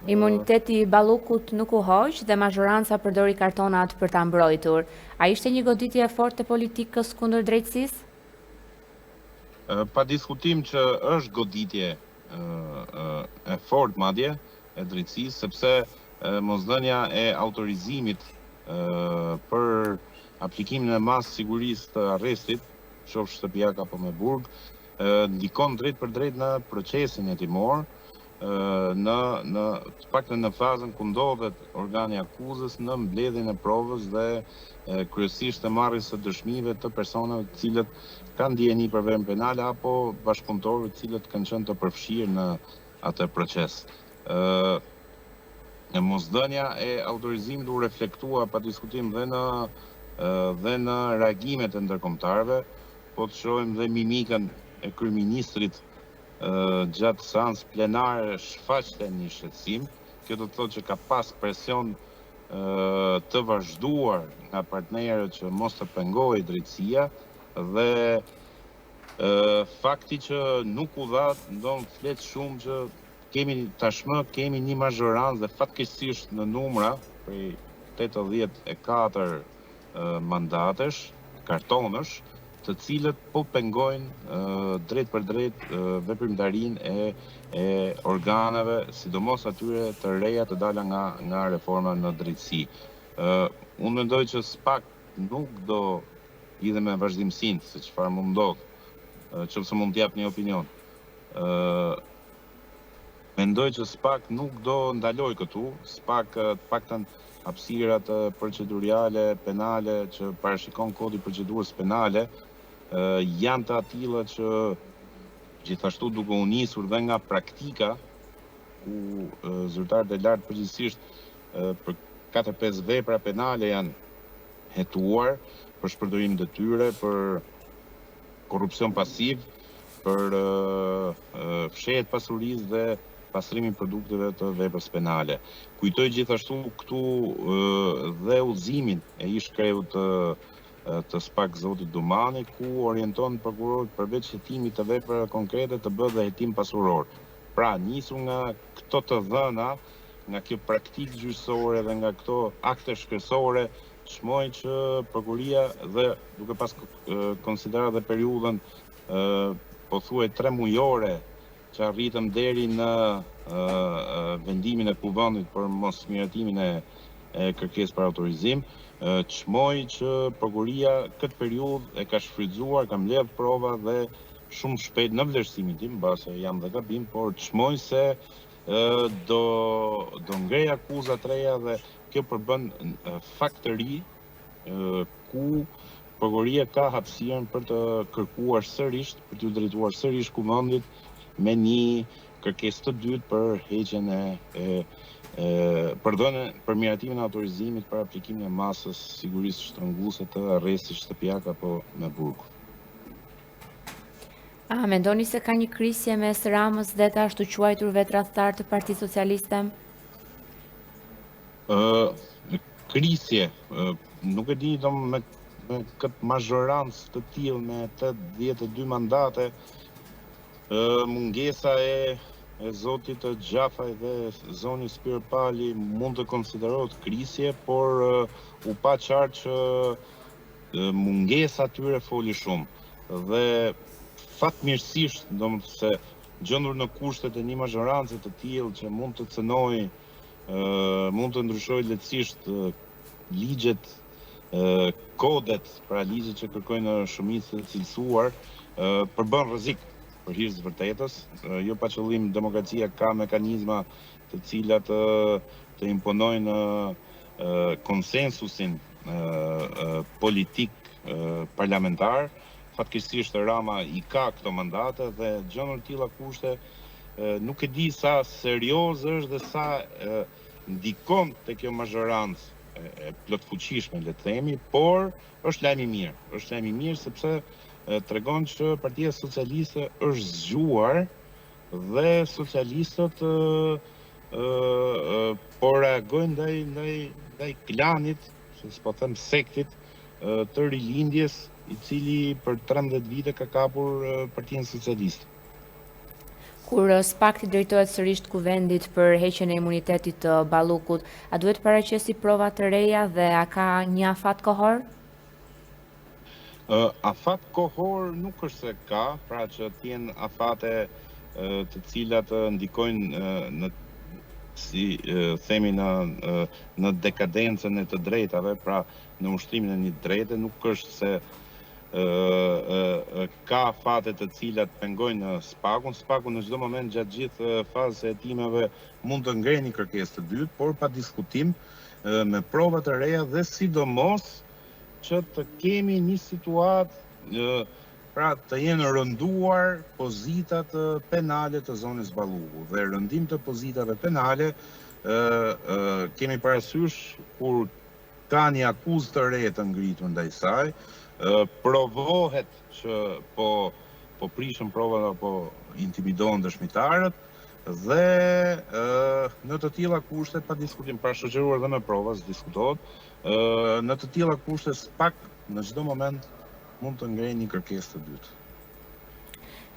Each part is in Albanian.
Imuniteti i Ballukut nuk u hoq dhe mazhoranca përdori kartonat për ta mbrojtur. A ishte një goditje e fortë e politikës kundër drejtësisë? Pa diskutim që është goditje e fortë madje e drejtësisë, sepse mosdhënia e autorizimit për aplikimin e masë sigurisë të arrestit, qoftë shtëpiak apo me burg, ndikon drejt për drejt në procesin hetimor, në të paktën në fazën ku ndodhet organi akuzës në mbledhjen e provës dhe kryesisht të marrjes së dëshmive të personave të cilët kanë ndjeni për veprë penale apo bashkëpunëtorëve të cilët kanë qenë të përfshirë në atë proces. Mosdhënia e autorizimit u reflektua pa diskutim dhe në reagimet e ndërkombëtarëve, po të shohim dhe mimikën e kryeministrit gjatë seancës plenare shfaqte një shqetësim. Kjo do të thotë që ka pas presion të vazhduar nga partnerët që mos të pengohej drejtësia dhe fakti që nuk u dha do të flet shumë që tashmë kemi një mazhorancë dhe fatkeqësisht në numra prej 84 mandatesh, kartonësh, të cilët po pengojnë drejt për drejt veprimtarinë e organeve, sidomos atyre të reja të dala nga reforma në drejtësi. Unë mendoj që SPAK nuk do lidhe me vazhdimsinë, se çfarë mund ndodh, qofse mund t'jap një opinion. Mendoj që SPAK nuk do ndaloj këtu, SPAK të paktën hapësirat proceduriale, penale që parashikon kodi i procedurës penale, janë të atilla që gjithashtu duke u nisur dhe nga praktika ku zyrtarët e lartë përgjithsisht për 4-5 vepra penale janë hetuar për shpërdorim detyre, për korrupsion pasiv, për fshehje pasurisë dhe pastrimin produkteve të veprës penale. Kujtoj gjithashtu këtu dhe udhëzimin e ish kreut të SPAK zotit Dumani, ku orienton prokurorët përveç hetimit të veprave konkrete të bëhet dhe hetim pasuror. Pra, nisur nga këto të dhëna, nga kjo praktikë gjyqësore dhe nga këto akte shkresore, çmoj që prokuria dhe duke pas konsideruar dhe periudhën pothuaj 3 mujore që arritëm deri në vendimin e kuvendit për mosmiratimin e kërkesës për autorizim, çmoj që prokuria këtë periudhë e ka shfrytzuar, ka mbledh prova dhe shumë shpejt në vlerësimin tim, mbase jam dhe gabim, por çmoj se do ngrej akuza të reja dhe kjo përbën fakt të ri ku prokuria ka hapësirën për të kërkuar sërish, për të drejtuar sërish kuvendit me një kërkesë të dytë për heqjen për miratimin e autorizimit për aplikimin e masës sigurisë shtrënguese të arrestit shtëpiak apo me burg. A mendoni se ka një krisje mes Ramës dhe të ashtu quajturve tradhtar të Partisë Socialiste? Krisje, nuk e di me këtë mazhorancë të tillë me 82 mandate, mungesa e zotit Gjafaj dhe zoni Spir Pali mund të konsiderohet krisje, por u pa qartë që mungesa atyre foli shumë. Dhe fatmirësisht, se gjendur në kushtet e një mazhorance të tillë që mund të cënojë, mund të ndryshojë lehtësisht ligjet, kodet, pra ligjet që kërkojnë shumicë të cilësuar, përbën rrezik për hir të vërtetës. Jo pa qëllim, demokracia ka mekanizma të cilat të imponojnë konsensusin politik parlamentar. Fatkeqësisht Rama i ka këto mandate dhe gjëra të tilla kushte nuk e di sa serioz është dhe sa ndikon te kjo mazhorancë e plotfuqishme, le të themi, por është lajm i mirë. Është lajm i mirë sepse tregon që Partia Socialiste është zgjuar dhe socialistët po reagojnë ndaj klanit, s'po them sektit, të rilindjes, i cili për 13 vite ka kapur Partinë Socialiste. Kur SPAK drejtohet sërish kuvendit për heqjen e imunitetit të Ballukut, a duhet paraqesi prova të reja dhe a ka një afat kohor? Afat kohor nuk është se ka, pra që t'jenë afate të cilat ndikojnë në themi në dekadencën e të drejtave, pra në ushtrimin e një drejte, nuk është se ka afate të cilat pengojnë SPAK-un. SPAK-u në çdo moment gjatë gjithë fazës së hetimeve mund të ngrejë një kërkesë të dytë, por pa diskutim me prova të reja dhe sidomos që të kemi një situatë pra të jenë rënduar pozitat penale të zonës Balluku. Dhe rëndim të pozitave penale kemi parasysh kur ka një akuzë të re të ngritur ndaj saj, provohet që po prishën provat apo intimidohen dëshmitarët dhe në të tilla kushte pa diskutim, pra shoqëruar dhe me prova, diskutohet, në të tilla kushte SPAK në çdo moment mund të ngrejë një kërkesë të dytë.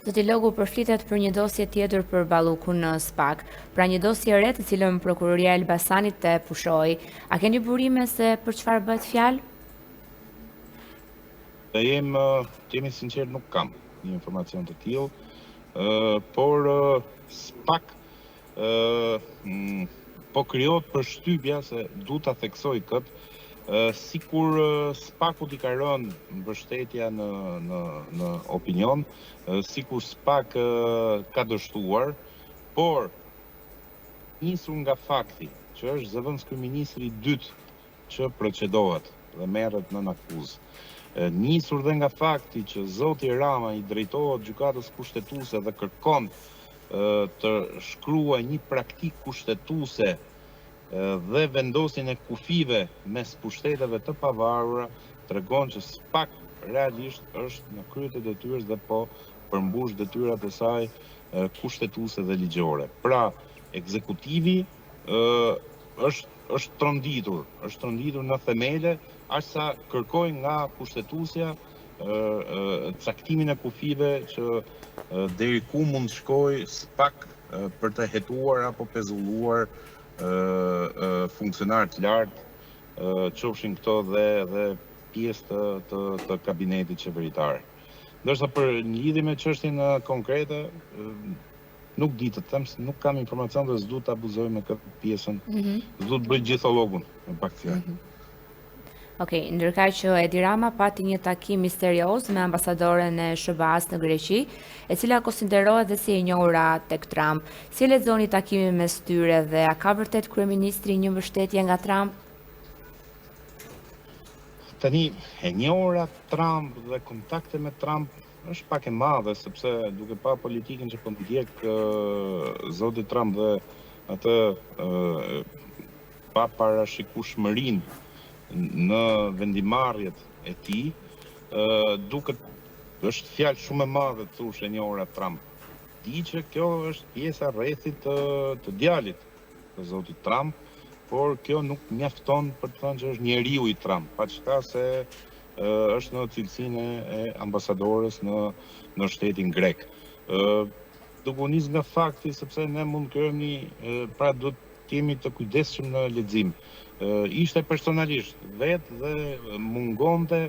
Zoti Logu, përflitet për një dosje tjetër për Ballukun në SPAK, pra një dosje re të cilën prokuroria e Elbasanit e pushoi. A keni burime se për çfarë bëhet fjalë? Të jemi sinqert, nuk kam një informacion të tillë, por SPAK po krijohet përshtypja se duhet ta theksoj këtë, sikur SPAK-ut i ka rënë mbështetja në opinion, sikur SPAK ka dështuar, por nisur nga fakti që është zëvendës kryeministri i dytë që procedohet dhe merret në akuzë. Nisur dhe nga fakti që zoti Rama i drejtohet gjykatës kushtetuese dhe kërkon të shkruaj një praktik kushtetuese dhe vendosjen e kufive mes pushteteve të pavarura, tregon që SPAK realisht është në krye të detyrës dhe po përmbush detyrat e saj kushtetuese dhe ligjore. Pra, ekzekutivi është tronditur në themele, aq sa kërkoj nga kushtetuesja caktimin e kufive që deri ku mund shkoj SPAK për të hetuar apo pezulluar funksionar të lartë, qofshin këto dhe pjesë të kabinetit qeveritar. Ndërsa për një lidhje me çështjen konkrete, nuk di të them, nuk kam informacion dhe s'du të abuzoj me këtë pjesën, s'du të bëj gjithologun me pak fjalë. Okej, ndërkaq që Edi Rama pati një takim misterioz me ambasadoren e SBA-s në Greqi, e cila konsiderohet dhe si e njohura tek Trump. Si lexoni takimin mes tyre dhe a ka vërtet kryeministri një mbështetje nga Trump? Tani, e njohura Trump dhe kontakte me Trump është pak e madhe, sepse duke pa politikën që po ndjek zoti Trump dhe atë pa parashikueshmërinë në vendimarrjet e tij, duket është fjalë shumë e madhe të thush e njohura Trump. Di që kjo është pjesa rrethit të djalit të zotit Trump, por kjo nuk mjafton për të thënë që është njeriu i Trump, paçka se është në cilësinë e ambasadores në shtetin grek. Duke u nis nga fakti, sepse ne mund të krijojmë pra duhet të jemi të kujdesshëm në lexim. Ishte personalisht vetë dhe mungonte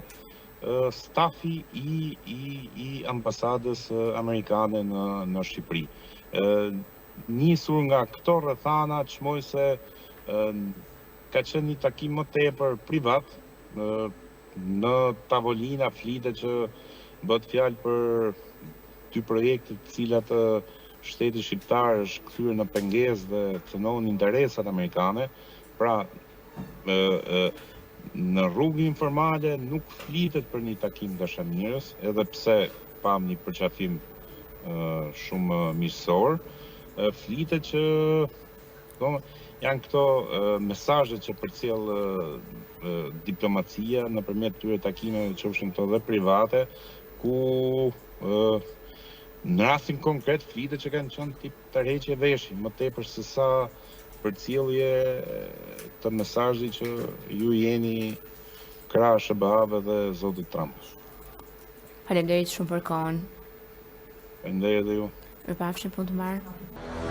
stafi i ambasadës amerikane në Shqipëri. Nisur nga këto rrethana, çmoj se ka qenë një takim më tepër privat, në tavolina flitet që bëhet fjalë për dy projekte të cilat shteti shqiptar është kthyer në pengesë dhe cënohen interesat amerikane. Pra, në rrugë informale nuk flitet për një takim dashamirës, edhe pse pam një përqafim shumë miqësor, flitet që janë këto mesazhet që përcjell diplomacia nëpërmjet këtyre takimeve, qofshin këto dhe private, ku në rastin konkret flitet që kanë qenë tip tërheqje veshi, më tepër se sa përcjellje të mesazhit që ju jeni krah SBA-ve dhe zotit Trump. Faleminderit shumë për kohën. Faleminderit edhe ju. Mirupafshim, punë të mbarë.